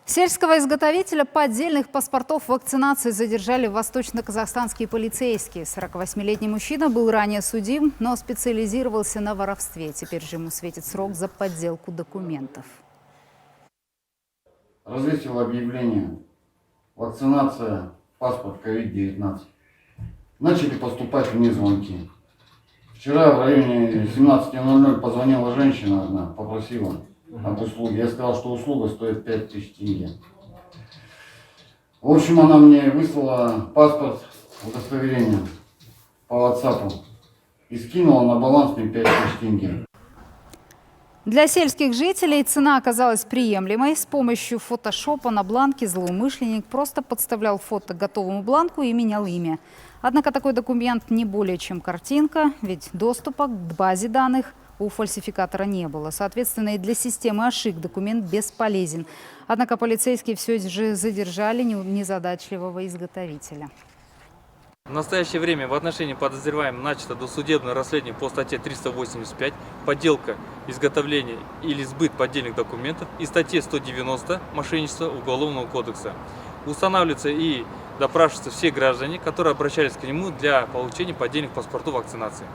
Сельского изготовителя поддельных паспортов вакцинации задержали восточно-казахстанские полицейские. 48-летний мужчина был ранее судим, но специализировался на воровстве. Теперь же ему светит срок за подделку документов. Развесил объявление: вакцинация, паспорт COVID-19. Начали поступать мне звонки. Вчера в районе 17:00 позвонила женщина одна, попросила об услуге. Я сказал, что услуга стоит 5000 тенге. В общем, она мне выслала паспорт, удостоверение по WhatsApp и скинула на баланс мне 5000 тенге. Для сельских жителей цена оказалась приемлемой. С помощью фотошопа на бланке злоумышленник просто подставлял фото к готовому бланку и менял имя. Однако такой документ не более чем картинка, ведь доступа к базе данных у фальсификатора не было. Соответственно, и для системы ошибок документ бесполезен. Однако полицейские все же задержали незадачливого изготовителя. В настоящее время в отношении подозреваемого начато досудебное расследование по статье 385 «Подделка, изготовление или сбыт поддельных документов» и статье 190 «Мошенничество» Уголовного кодекса. Устанавливаются и допрашиваются все граждане, которые обращались к нему для получения поддельных паспортов вакцинации.